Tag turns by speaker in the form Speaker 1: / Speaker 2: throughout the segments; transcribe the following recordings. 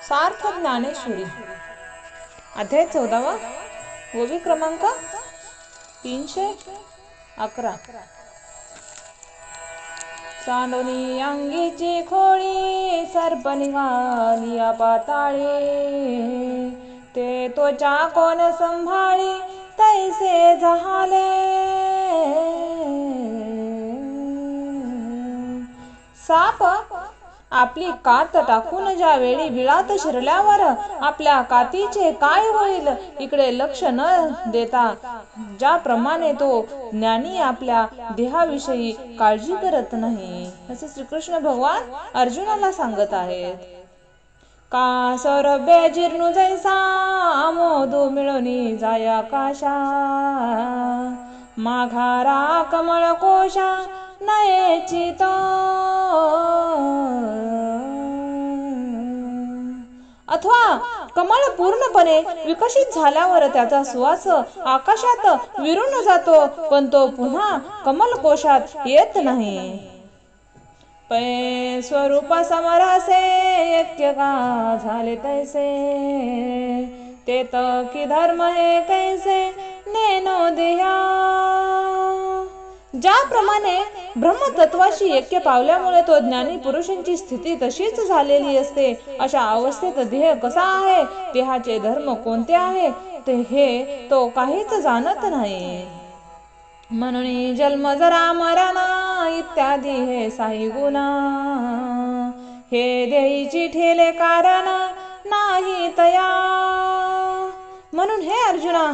Speaker 1: सार्थ ज्ञानेश्वरी अध्याय 14वा ओवी क्रमांक 311 सांडोनी अंगीची खोळी सर्प निघाली पाताळी ते तोचा कोण संभाळी तैसे झाले साप आपली कात टाकून ज्या वेळी बिळात शिरल्यावर आपल्या कातीचे काय होईल इकडे लक्ष न देता ज्याप्रमाणे तो ज्ञानी आपल्या देहाविषयी काळजी करत नाही असे श्रीकृष्ण भगवान अर्जुनाला सांगत आहेत. का सौरभ्य जीर्णू जैसा मोदू मिळवणी जाय आकाशा माघारा कमळ कोशा नयेची तो अथवा कमळ पूर्णपणे विकसित झाल्यावर त्याचा सुवास आकाशात विरून जातो पण तो पुन्हा कमल कोशात येत नाही. पै स्वरूप समरसे ऐक्य का झाले तैसे तेत की धर्म हे कैसे नेनो देया. ज्याप्रमाणे ब्रह्मतत्वाशी ऐक्य पावल्यामुळे तो ज्ञानी पुरुषांची स्थिती तशीच झालेली असते अशा अवस्थेत देह कसा आहे देहाचे धर्म कोणते आहे ते हे तो काहीच जाणत नाही. म्हणून जन्म जरा मरण इत्यादी हे साई गुना हे देहीची ठेले कारण नाही तया. म्हणून हे अर्जुना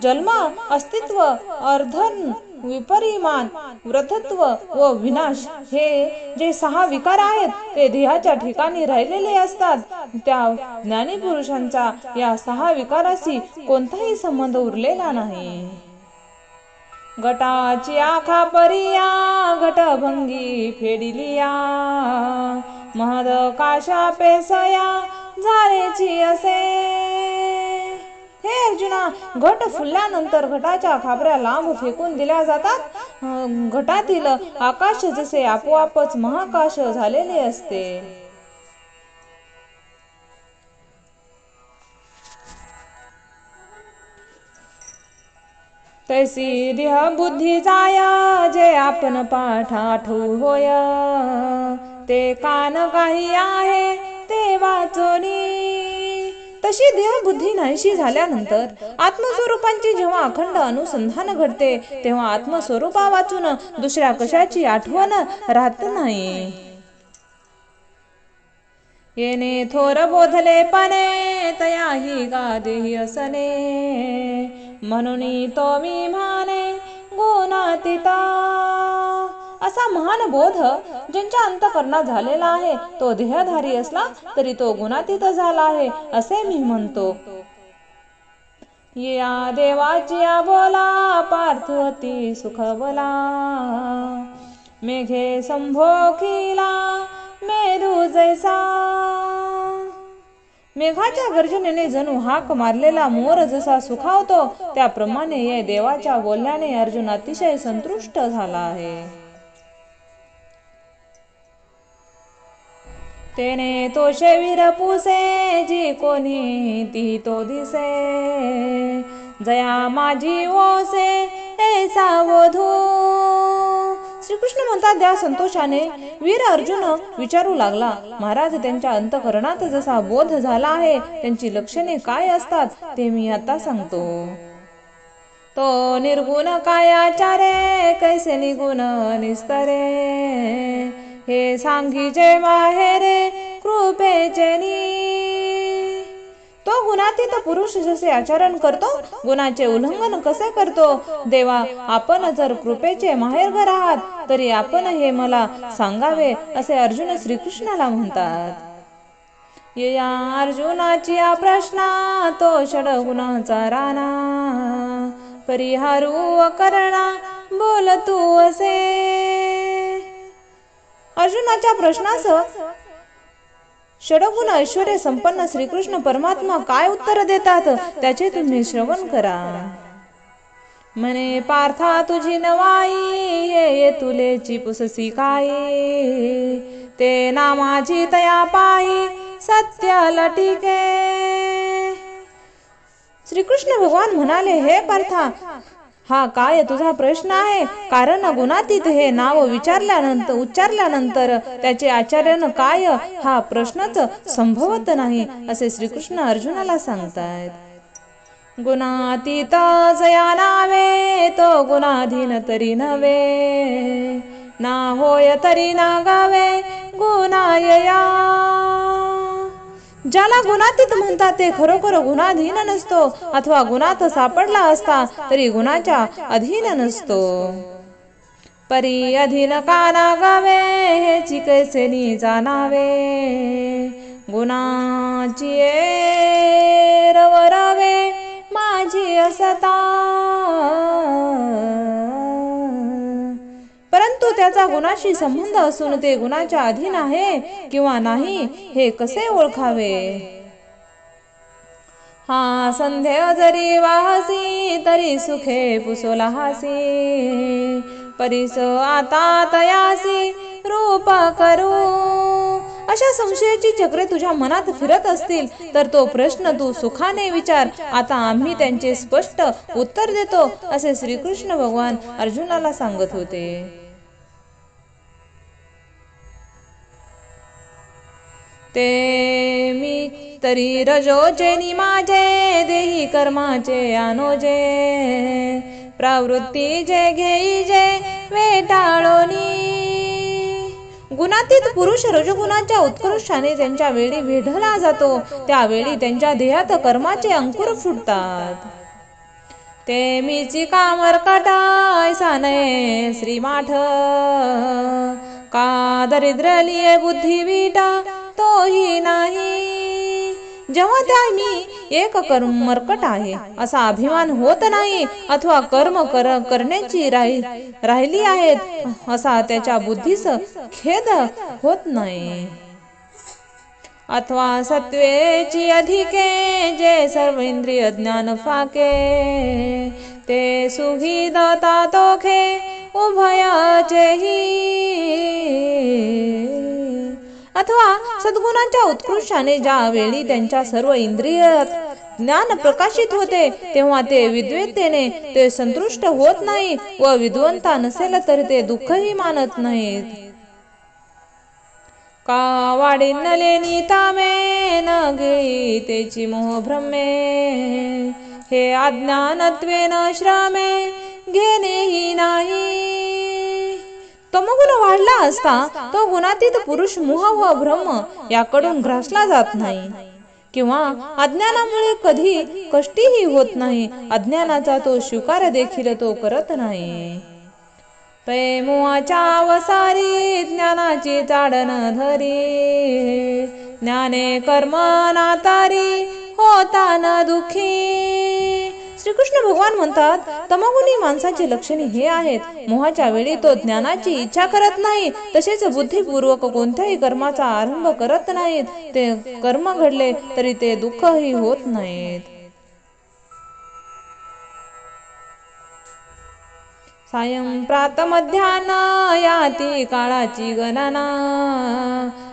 Speaker 1: जन्म अस्तित्व अर्धन विपरिमान वृद्धत्व व विनाश हे जे 6 विकार आहेत ते देहाच्या ठिकाणी राहिलेले असतात. त्या ज्ञानी पुरुषांचा या 6 विकाराशी कोणताही संबंध उरलेला नाही. घटाची आखा परिया घटभंगी फेडिलिया महद काशा पेसया झालेची असे. हे अर्जुना घट फुलल्यानंतर घटाच्या खापऱ्या लांब फेकून दिल्या जातात. घटातील आकाश जसे आपोआपच महाकाश झालेले असते. तैसी देह बुद्धी जाया जे आपण पाठ आठवू होय ते कान काही आहे ते वाचोनी. तशी देहबुद्धी नाहीशी झाल्यानंतर आत्मस्वरूपांची जेव्हा अखंड अनुसंधान घडते तेव्हा आत्मस्वरूपा वाचून दुसऱ्या कशाची आठवण राहत नाही. येणे थोर बोधले पणे तयाही गा देही असने म्हणून तो मी माने गुणातीता. असा महान बोध ज्यांच्या अंतःकरणात झालेला आहे तो देहधारी असला तरी तो गुणातीत झाला आहे असे मी म्हणतो. या देवाची बोला पार्थ अति सुख बोला मेघे संभोखिला मेरू जैसा. मेघाच्या गर्जनेने जणू हाक मारलेला मोर जसा सुखावतो त्याप्रमाणे या देवाच्या बोलण्याने अर्जुन अतिशय संतुष्ट झाला आहे. तेने तो शरीर पुसे जी कोणी ती तो दिसे जया माझी ओसे ऐसा वधू. श्रीकृष्ण म्हणतात त्या संतोषाने वीर अर्जुन विचारू लागला महाराज त्यांच्या अंतःकरणात जसा बोध झाला आहे त्यांची लक्षणे काय असतात ते मी आता सांगतो. तो निर्गुण काय आचारे कैसे निगुण निस्तरे हे सांगीचे माहेरे कृपेचे नी. तो गुणातीत पुरुष जसे आचरण करतो गुणाचे उल्लंघन कसे करतो देवा आपण जर कृपेचे माहेरघर आहात तरी आपण हे मला सांगावे असे अर्जुन श्रीकृष्णाला म्हणतात. या अर्जुनाची या प्रश्ना तो षडगुणाचा राणा परिहारू करना बोल तू असे. अर्जुनाच्या प्रश्नास षडगुण ऐश्वर्य संपन्न श्रीकृष्ण परमात्मा काय उत्तर देतात त्याचे तुम्ही श्रवण करा. म्हणे पार्था तुझी नवाई ये तुलेची पुससी काय ते नामाची तया पायी सत्याला टिके. श्रीकृष्ण भगवान म्हणाले, हे पार्था, हा काय तुझा प्रश्न आहे? कारण गुणातीत हे नाव उच्चारल्यानंतर त्याचे आचार्यानं काय हा प्रश्नच संभवत नाही, असे श्रीकृष्ण अर्जुनाला सांगतायत. गुणातीत जया नावे, तो गुणाधीन तरी नव्हे. ना होय तरी ना गावे गुणायया. ज्याला गुणातीत म्हणतात ते खरोखर गुणाधीन नसतो, अथवा गुणात सापडला असता तरी गुणाच्या अधीन नसतो. परी अधीन का ना गावे, हेची कैसेनी जाणावे. गुणाची रवरावे माझी असता. परंतु त्याचा गुणाशी संबंध असून ते गुणाच्या अधीन आहे किंवा नाही हे कसे ओळखावे? हा संध्या जरी वाहसी, तरी सुखे पुसोला हासी. परिस आता तयासी रूप करू. अशा संशयाची चक्रे तुझ्या मनात फिरत असतील तर तो प्रश्न तू सुखाने विचार. आता आम्ही त्यांचे स्पष्ट उत्तर देतो, असे श्रीकृष्ण भगवान अर्जुनाला सांगत होते. ते मी तरी रजोचे नि माझे, देही कर्माचे anoje. प्रवृत्ती जे घेई जे वेटाळोनी. गुणातीत पुरुष रजगुणाच्या उत्कृष्टाने त्यांच्या वेळी वेढला जातो, त्यावेळी त्यांच्या देहात कर्माचे अंकुर फुटतात. ते मीची कामरकटा ऐसा नये श्रीमाठ. का दरिद्र लिये बुद्धी विटा तोही नाही. जेव्हा त्या मी एक मरकट आहे असा अभिमान होत नाही, अथवा कर्म करण्याची राहिली आहेत असा त्याच्या बुद्धीस खेद होत नाही. अथवा सत्वेची अधिके, जे सर्व इंद्रिय ज्ञान फाके. ते सुखी दाता तोखे उभयाचेही. अथवा सद्गुणांच्या उत्कृष्टाने ज्या वेळी त्यांच्या सर्व इंद्रिय ज्ञान प्रकाशित होते, तेव्हा ते विद्वत्तेने ते संतुष्ट होत नाही व विद्वंता नसेल तरी ते दुःखही मानत नाहीत. का वाढी न लेनी तामे, न गिळी तेची मोह भ्रमे. हे अज्ञानत्वेन श्रमे घेणेही नाही. तमोगुण वाढला असता तो गुणातीत पुरुष मोह व भ्रम याकडून ग्रासला जात नाही, किंवा अज्ञानामुळे कधी कष्टीही होत नाही. अज्ञानाचा तो स्वीकार देखील तो करत नाही. प्रेमाच्या वसारी ज्ञानाची चाडण धरी. ज्ञाने कर्म नातारी होता न दुःखी. श्रीकृष्ण भगवान म्हणतात, तमोगुणी माणसाची लक्षणे हे आहेत. मोहाच्या वेळी तो ज्ञानाची इच्छा करत नाही, तसेच बुद्धिपूर्वक कोणत्याही कर्माचा आरंभ करत नाहीत. ते कर्म घडले तरी ते दुःखही होत नाहीत. सायं प्रात मध्यान याती काळाची गणना.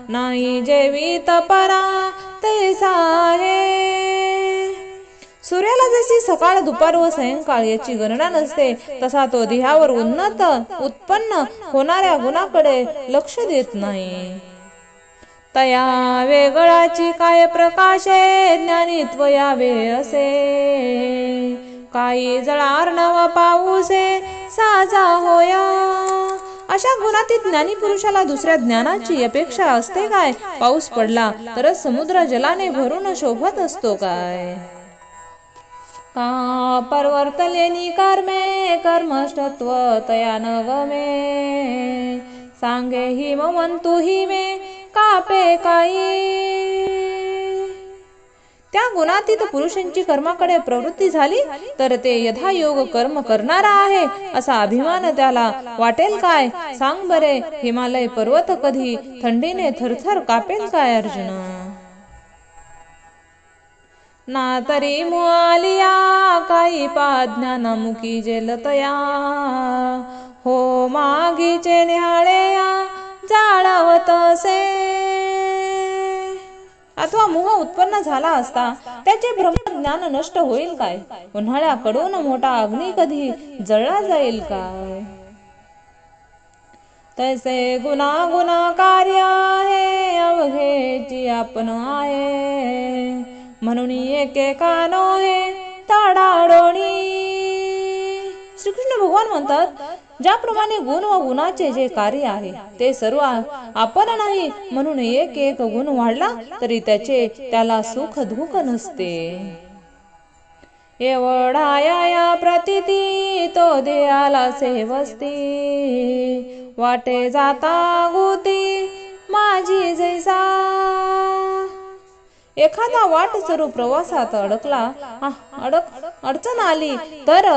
Speaker 1: नाही जेवीत परा तैसा आहे. सूर्याला जशी सकाळ दुपार व सायंकाळ याची गणना नसते, तसा तो देहावर उत्पन्न होणाऱ्या गुणाकडे लक्ष देत नाही. तया वेगळाची काय प्रकाशे, ज्ञानित्व यावे असे. काही जळार नव पाऊसे साजा होया. अशा गुणातीत ज्ञानी पुरुषाला दुसऱ्या ज्ञानाची अपेक्षा असते काय? पाऊस पडला तरच समुद्र जलाने भरून शोभत असतो काय? का परवर्तलेनी कर्मे कर्मष्टत्व तया न गमे. सांगे हिमवंतु हिमे कापे काही. त्या गुणातीत पुरुषांची कर्माकडे प्रवृत्ती झाली तर ते यथायोग कर्म करणारा आहे असा अभिमान त्याला वाटेल काय? सांग बरे, हिमालय पर्वत कधी थंडीने थरथर कापेल काय अर्जुना? ना तरी मुआलिया काही पाज्ञाना मुकी जेलतया. हो मागीचे न्याळेया जाळवतसे. अथवा मोह उत्पन्न झाला असता त्याचे ब्रह्मज्ञान नष्ट होईल काय? उन्हाळ्याकडून मोठा अग्नी कधी जळला जाईल काय? तैसे गुना गुना कार्य आहे अवघेची आपण आहे, म्हणून एकेका नोहे ताडाडोणी. श्रीकृष्ण भगवान म्हणतात, ज्याप्रमाणे गुण व गुणाचे जे कार्य आहे ते सर्व आपण नाही, म्हणून एक एक गुण वाढला तरी त्याला सुख दुःख नसते. एवढा या प्रतिती तो देयाला सेवस्ती, वाटे जाता गोती माझी जैसा. एखादा वाट जरू प्रवासात अडचण आली तर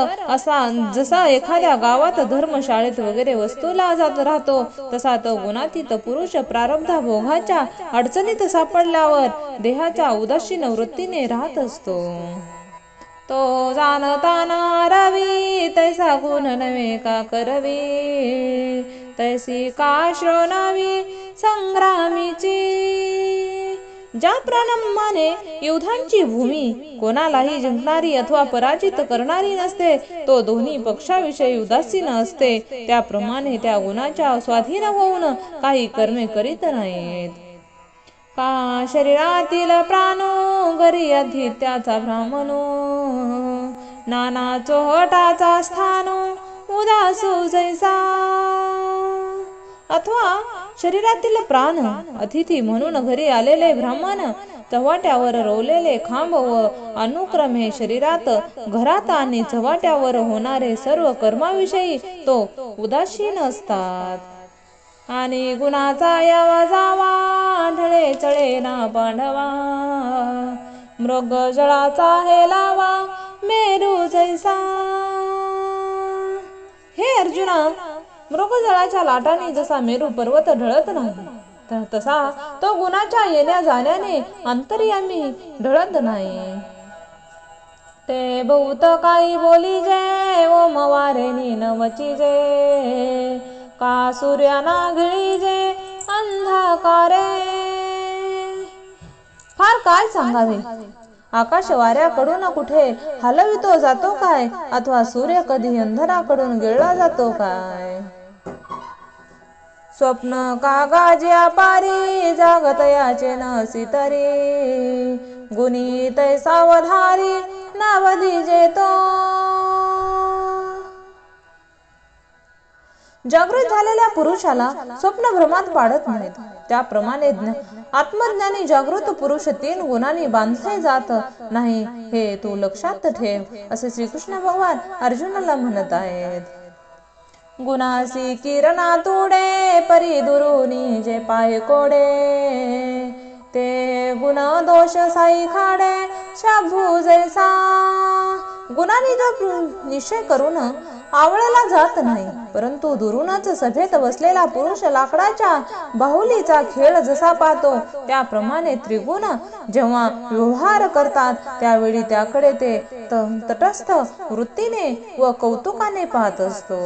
Speaker 1: जसा एखाद्या गावात धर्मशाळेत वगैरे वस्तूला जात राहतो, तसा तो गुणातीत पुरुष प्रारब्ध भोगाच्या अडचणीत सापडल्यावर देहाच्या उदासीन वृत्तीने राहत असतो. तो जाणताना रवी तैसा गुण नव्हे का करवी, तैसी का श्रोणावी संग्रामीची. ज्या प्राणमाने युद्धांची भूमी कोणालाही जिंकणारी अथवा पराजित करणारी नसते, तो दोन्ही पक्षाविषयी उदासीन असते, त्याप्रमाणे त्या गुणाच्या स्वाधीन होऊन काही कर्मे करीत नाहीत. का शरीरातील प्राणो घरी अधित्याचा ब्राह्मणो, नाना चोहटाचा स्थानो उदासू जैसा. अथवा शरीरातील प्राण अतिथी म्हणून घरी आलेले ब्राह्मण, चव्हाट्यावर रोवलेले खांब व अनुक्रमे शरीरात घरात आणि चव्हाट्यावर होणारे सर्व कर्माविषयी तो उदासीन असतात. आणि गुणाचा यावा जावा ढळे चळे ना पांडवा, मृग जळाचा हे लावा मेरू जैसा. हे अर्जुना, मृगजळाच्या लाटांनी जसा मेरू पर्वत ढळत नाही, तसा तो गुणाच्या येण्या जाण्याने अंतर्यामी ढळत नाही. ते बहुत काही बोली जे ओम वारेनी नवची जे, का सूर्याना गिळी जे अंधकारे. फार काय सांगावे, आकाश वाऱ्याकडून कुठे हलवितो जातो काय, अथवा सूर्य कधी अंधराकडून गिळला जातो काय. स्वप्न कागाज्या पारी जागत याचे नसी तरी, गुणी तैसा वधारी नावधी जेतो. जागृत झालेल्या पुरुषाला स्वप्न भ्रमात पाडत नाहीत, त्याप्रमाणे आत्मज्ञानी जागृत पुरुष 3 गुणांनी बांधले जात नाही, हे तू लक्षात ठेव, असे श्रीकृष्ण भगवान अर्जुनाला म्हणत आहेत. गुणासी किरणा तोडे परी दुरुनी जे पाय कोडे, ते गुण दोष साई खाडे शाभू जैसा. गुणांनी जो निश्चय करून आवळला जात नाही, परंतु दुरूनच सभेत बसलेला पुरुष लाकडाच्या बाहुलीचा खेळ जसा पाहतो, त्याप्रमाणे त्रिगुण जेव्हा व्यवहार करतात त्यावेळी त्याकडे ते तटस्थ वृत्तीने व कौतुकाने पाहत असतो.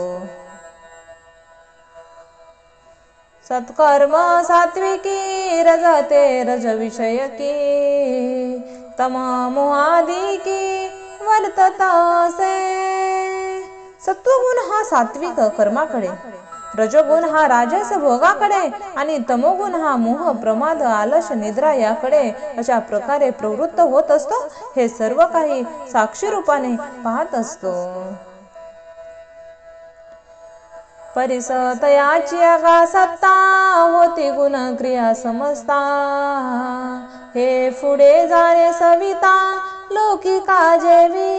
Speaker 1: सत्कर्म सात्विकी रजते रज विषयकी, तम मोहादिकी वर्ततासे. सत्वगुण हा सात्विक कर्माकडे, रजोगुण हा राजस भोगाकडे आणि तमोगुण हा मोह प्रमाद आलस निद्रा याकडे अशा प्रकारे प्रवृत्त होत असतो. हे सर्व काही साक्षी रूपाने पाहत असतो. परिसतयाची अगा सत्ता होती गुण क्रिया समजता, हे पुढे जाणे सविता लौकिका जेवी.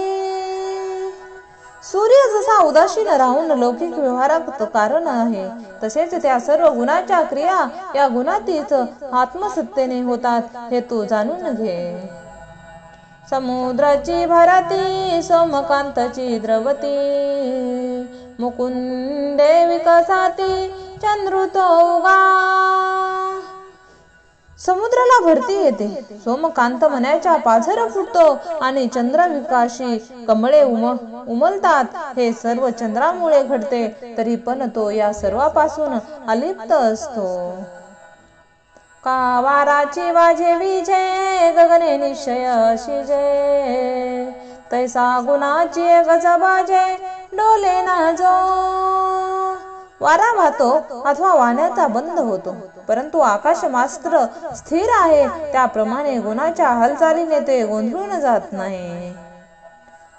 Speaker 1: सूर्य जसा उदासीन राहून लौकिक व्यवहारात कारण आहे, तसेच त्या सर्व गुणाच्या क्रिया या गुणातीत आत्मसत्तेने होतात, हे तू जाणून घे. समुद्राची भरती सोमकांतची द्रवती, मुकुंदे विकसाती चंद्रुतोगा. समुद्राला भरती येते, सोमकांत मण्याच्या पाझर फुटतो आणि चंद्रविकाशी कमळे उमलतात. हे सर्व चंद्रामुळे घडते, तरी पण तो या सर्वापासून अलिप्त असतो. का वाराची वाजे विजे गगने निश्चय शिजे तैसा गुणाची गज बाजे डोले ना जो वारा वाहतो अथवा वाहण्याचा बंद होतो परंतु आकाश मात्र स्थिर आहे त्याप्रमाणे गुणाच्या हालचालीने ते गोंधळून जात नाही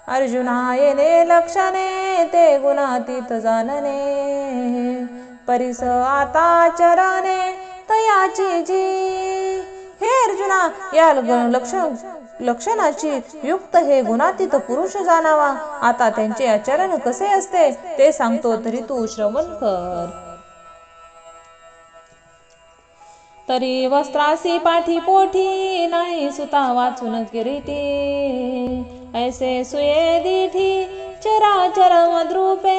Speaker 1: अर्जुना येणे लक्षणे ते गुणातीत जाणणे परिस आता चरणे तयाची जी हे अर्जुना या लक्षणाची युक्त हे गुणातीत पुरुष जाणावा आता त्यांचे आचरण कसे असते ते सांगतो तरी तू श्रवण कर तरी वस्त्रासी पाठी पोठी नाही सुता वाचून किरीटी ऐसे सुये दिठी चराचर मद्रूपे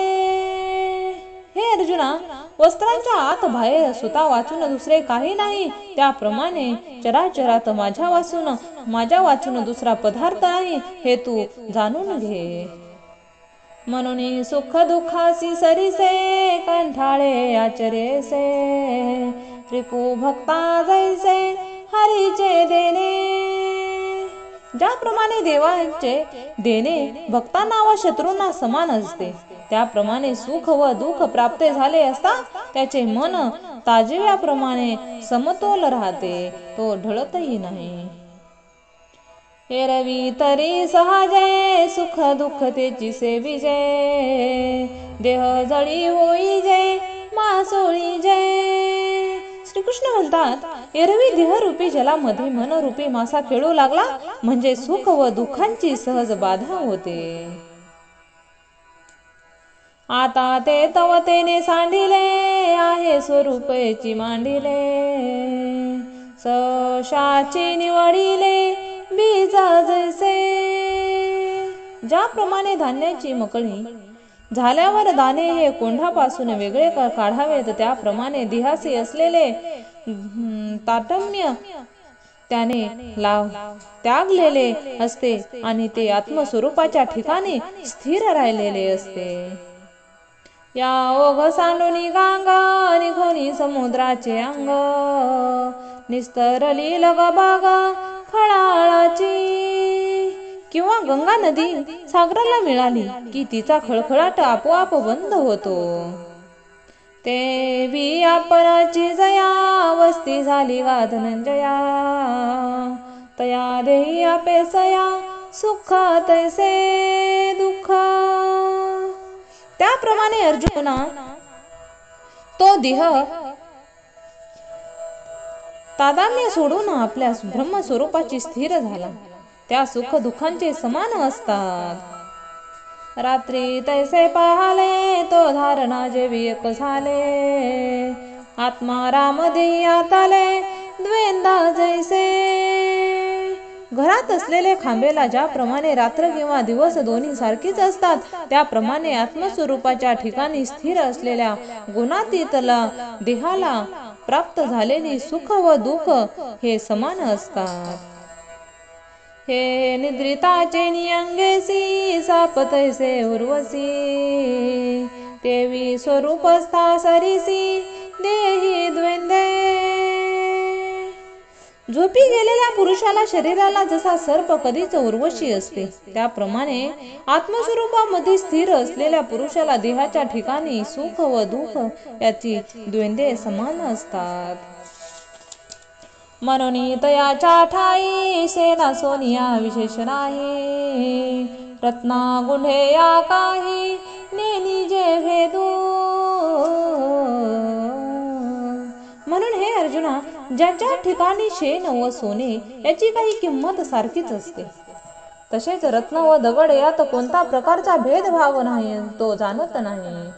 Speaker 1: हे अर्जुना वस्त्रांच्या आत बाहेर सुता वाचून दुसरे काही नाही त्याप्रमाणे चराचरात माझ्या वाचून दुसरा पदार्थ नाही हे तू जाणून घे म्हणून सुख दुःखासी सरीसे कंठाळे आचरेसे रिपू भक्ता जैसे हरीचे देणे ज्याप्रमाणे देवाचे देणे भक्तांना व शत्रूंना समान असते त्याप्रमाणे सुख व दुःख प्राप्त झाले असता त्याचे मन ताजव्याप्रमाणे समतोल राहते तो ढळतही नाही एरवी तरी सहजे सुख दुःख तेची सेविजे देह जळी होई जे मासोळी जे श्रीकृष्ण म्हणतात एरवी देहरूपी जलामध्ये मनरूपी मासा खेळू लागला म्हणजे सुख व दुःखांची सहज बाधा होते आता ते तवतेने सांडिले आहे स्वरूपेची मांडिले सशाची निवडिले बीजा जैसे ज्याप्रमाणे धान्याची मकळी झाल्यावर दाणे हे कोंढापासून वेगळे काढावेत त्याप्रमाणे देहासी असलेले ताटम्य त्याने त्यागलेले असते आणि ते आत्मस्वरूपाच्या ठिकाणी स्थिर राहिलेले असते या ओघ सांडुनी गांगा निघोनी समुद्राचे अंग निस्तरली लगबाग खळाळाची किंवा गंगा नदी सागराला मिळाली की तिचा खळखळाट आपोआप बंद होतो ते बी आपणाची जया वस्ती झाली गा धनंजया तया देही अपेसया सुख तैसे दुःख त्याप्रमाणे अर्जुना तो देह तादाम्य सोडून आपल्या ब्रह्मस्वरूपाची स्थिर झाला त्या सुख दुःखांचे समान असतात रात्री तैसे पाहाले तो धारणा जेवी एक झाले आत्मा राम देहात आले द्वेंदा जैसे घरात असलेले खांबेला ज्याप्रमाणे रात्र किंवा दिवस दोन्ही सारखीच असतात त्याप्रमाणे आत्मस्वरूपाच्या ठिकाणी स्थिर असलेल्या गुणातीतला देहाला प्राप्त झालेली सुख व दुःख हे समान असतात हे निद्रिताचे नियंगेसी सापतैसे उर्वसी तेवी स्वरूपस्था सरीसी देही द्वेंदे झोपी गेलेल्या पुरुषाला शरीराला जसा सर्प कधीच उर्वशी असते त्याप्रमाणे आत्मस्वरूपामध्ये स्थिर असलेल्या पुरुषाला देहाच्या ठिकाणी सुख व दुःख याची द्वेंदे समान असतात म्हणून तयाच्या ठाई सेना सोनिया विशेष नाही रत्ना गुंढे या काही नेनी जे भेदू म्हणून हे अर्जुना ज्याच्या ठिकाणी शेण व सोने याची काही किंमत सारखीच असते तसेच रत्न व दगड यात कोणता प्रकारचा भेदभाव नाही तो जाणत नाही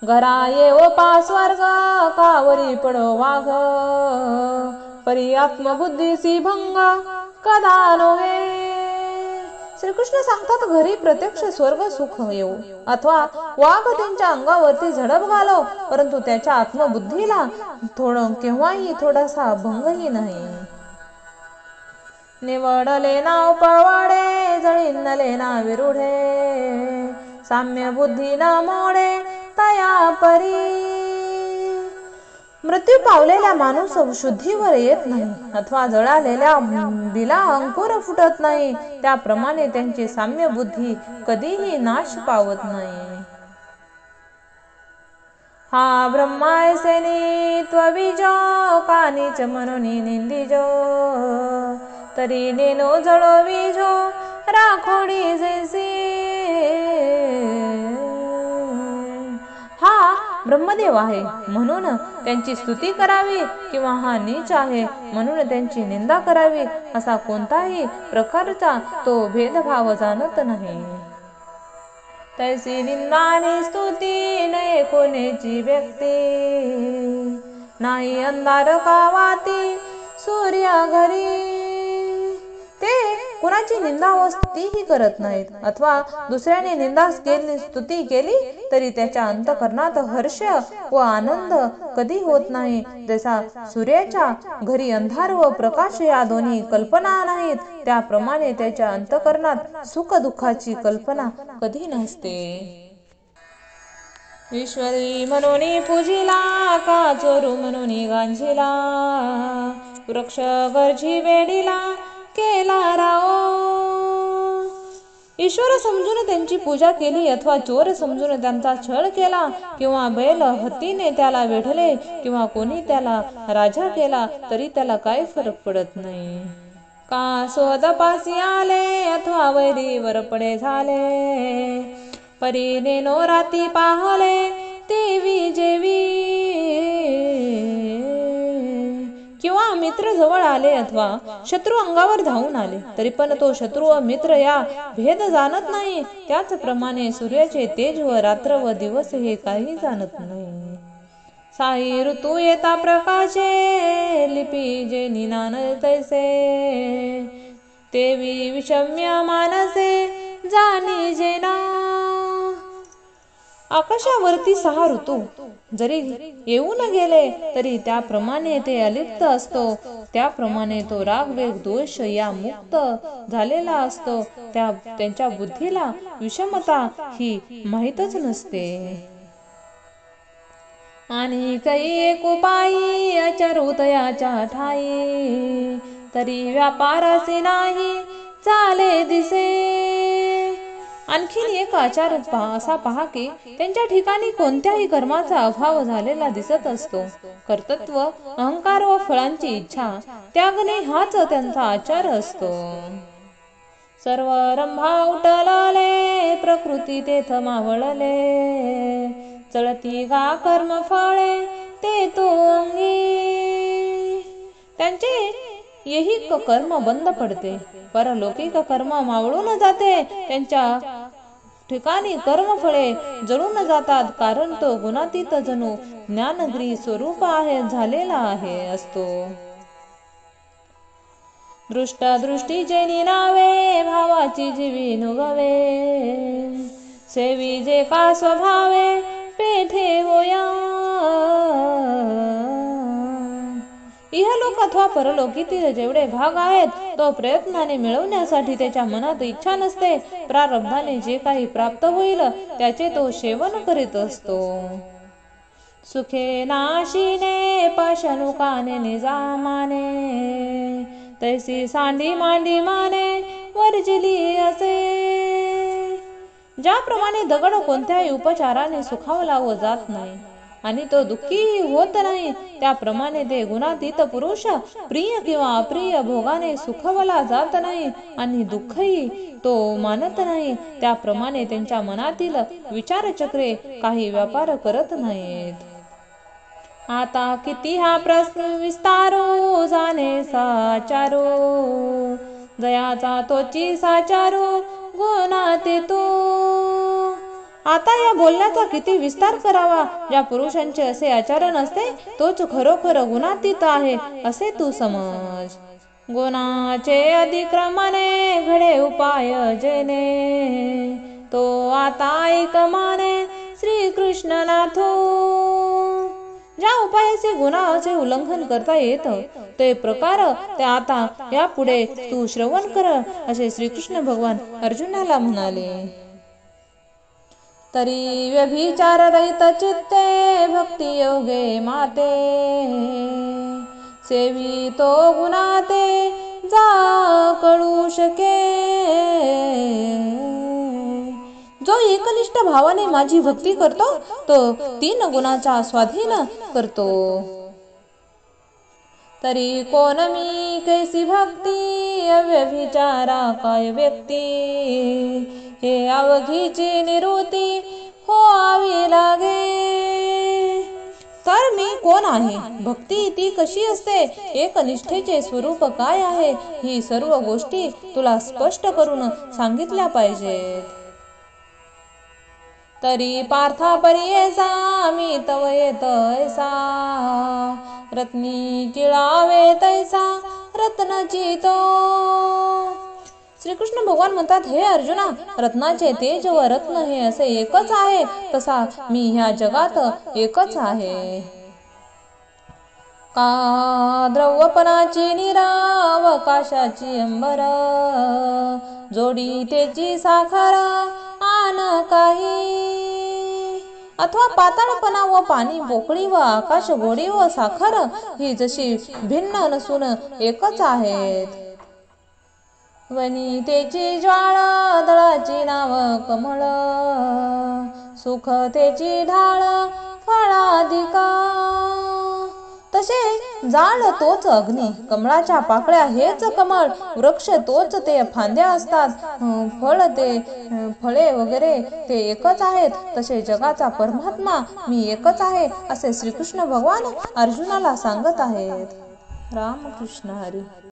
Speaker 1: घरा येवो पास्वर्ग कावरी पडो वाघ परी आत्मबुद्धीसी भंग कदा नव्हे श्रीकृष्ण सांगतात घरी प्रत्यक्ष स्वर्ग सुख येऊ अथवा वाघ त्यांच्या अंगावरती झडप घालो परंतु त्याच्या आत्मबुद्धीला केव्हाही थोडासा भंगही नाही निवडले नाव पळवाडे जळीनले ना विरुढे साम्य बुद्धी ना मोडे तया परी मृत्यू पावलेला माणूस शुद्धीवर येत नाही अथवा जळालेल्या बिला अंकुर फुटत नाही, त्याप्रमाणे त्यांची साम्य बुद्धी कधीही नाश पावत नाही. हा ब्रह्मायसेनी त्वबीजो कानीच मनोनी निंदिजो, तरी नेनो जळो बीजो राखोडी जैसी. हा ब्रह्मदेव आहे म्हणून त्यांची स्तुती करावी किंवा हा नीच आहे म्हणून त्यांची निंदा करावी असा कोणताही प्रकारचा तो भेदभाव जाणत नाही. तैसी निंदा आणि स्तुती नये कोणेची व्यक्ती, नाही अंधार कावाती सूर्या घरी. ते कुणाची निंदा व स्तुतीही करत नाहीत अथवा दुसऱ्याने निंदा केली स्तुती केली तरी त्याच्या अंतःकरणात हर्ष व आनंद कधी होत नाही. जसा सूर्याच्या घरी अंधार व प्रकाश या दोन्ही कल्पना नाहीत, त्याप्रमाणे त्याच्या अंतःकरणात सुख दुःखाची कल्पना कधी नसते. ईश्वरी मनोनी पूजिला का चोरू मनोनी गांजिला, वृक्ष गर्जी वेडीला केला राओ. ईश्वर समजून त्यांची पूजा केली अथवा चोर समजून त्यांचा छळ केला किंवा बैल हत्तीने त्याला वेढले किंवा कोणी त्याला राजा केला तरी त्याला काही फरक पडत नाही. का स्वदपासी आले अथवा वैरीवर पडे झाले, परीने नो राती पाहले देवी जेवी. किंवा मित्र जवळ आले अथवा शत्रू अंगावर धावून आले तरी पण तो शत्रू व मित्र या भेद जाणत नाही, त्याचप्रमाणे सूर्याचे तेज व रात्र व दिवस हे काही जाणत नाही. साई ऋतू येता प्रकाशे लिपी जे निनान तैसे, तेवी विषम्य मानसे जाणी जेना. आकाशावरती 6 ऋतू जरी येऊन गेले तरी त्याप्रमाणे ते अलिप्त असतो, त्याप्रमाणे तो राग वेग दोष या मुक्त झालेला असतो. त्यांच्या बुद्धीला विषमता ही माहीतच नसते. आणि काही एक उपायी अचरुतयाच्या ठाई, तरी व्यापारासी नाही चाले दिसे. आणखीन एक आचार असा पहा की त्यांच्या ठिकाणी कोणत्याही कर्माचा अभाव झालेला दिसत असतो. कर्तृत्व, अहंकार व फळांची इच्छा त्यागणे हाच त्यांचा आचार असतो. सर्व रंभा उठलाले प्रकृती तेथ मावळले, चळती गा कर्म फळे ते तो अंगी. त्यांचे यही कर्म बंद पडते, परलौकिक कर्म मावळून जाते. त्यांच्या ठिकाणी कर्मफळे जळून जातात, कारण तो गुणातीत जणू ज्ञानग्री स्वरूप आहे झालेला आहे असतो. दृष्ट दृष्टी जेनी नावे भावाची जीवी नुगवे, सेवी जे का स्वभावे पेठे होया. इहलोक अथवा परलोकीतील जेवढे भाग आहेत तो प्रयत्नाने मिळवण्यासाठी त्याच्या मनात इच्छा नसते. प्रारब्धाने जे काही प्राप्त होईल त्याचे तो सेवन करीत असतो. सुखे नाशिने पाशनुकाने निजामाने, तैसी सांडी मांडी माने वर्जिली असे. ज्याप्रमाणे दगड कोणत्याही उपचाराने सुखावला व जात नाही आणि तो दुःखी होत नाही, त्याप्रमाणे ते गुणातीत पुरुष प्रिय किंवा अप्रिय भोगाने सुखवला जात नाही आणि दुःखही तो मानत नाही, त्याप्रमाणे त्यांच्या मनातील विचारचक्रे काही व्यापार करत नाहीत. आता किती हा प्रश्न विस्तारो जाणे साचारो, जयाचा तोची साचारो गुणाते तो. आता या बोलण्याचा किती विस्तार करावा. ज्या पुरुषांचे असे आचरण असते तोच खरोखर गुणातीत आहे असे तू समज. गुणाचे अधिक्रमणे घडे उपाय जेने, तो आता ऐक माने श्री कृष्णनाथो. ज्या उपायाचे गुणाचे उल्लंघन करता येतं ते प्रकार ते आता यापुढे तू श्रवण कर असे श्रीकृष्ण भगवान अर्जुनाला म्हणाले. तरी व्यभिचार रहित चित्ते भक्ती योगे माते सेवी तो गुणाते जा कळू शके जो एकनिष्ठ भावाने माझी भक्ती करतो तो 3 गुणाचा स्वाधीन करतो तरी कोण मी कैसी भक्ती अव्यभिचारा काय व्यक्ती हे अवघीची निवृत्ती होआवी लागे तर मी कोण आहे भक्ती ती कशी असते एकनिष्ठेचे स्वरूप काय आहे ही सर्व गोष्टी तुला स्पष्ट करून सांगितल्या पाहिजेत तरी पार्था परियेसा मी तव येत ऐसा रत्नी किळावे तैसा रत्नाची तो श्रीकृष्ण भगवान म्हणतात हे अर्जुना रत्नाचे तेज व रत्न हे असे एकच आहे तसा मी ह्या जगात एकच आहे का द्रव्यपणाची निराव काशाची अंबर जोडी तेची साखर आन काही अथवा पाताळपणा व पाणी पोकळी व आकाश गोडी व साखर ही जशी भिन्न नसून एकच आहेत वनितेची ज्वाळा दळाची नाव कमळ सुख तेची ढाळ फळाधिका तसे जाळ तोच अग्नी कमळाच्या पाकळ्या हेच कमळ वृक्ष तोच ते फांद्या असतात फळे वगैरे ते एकच आहेत तसे जगाचा परमात्मा मी एकच आहे असे श्रीकृष्ण भगवान अर्जुनाला सांगत आहेत रामकृष्ण हरी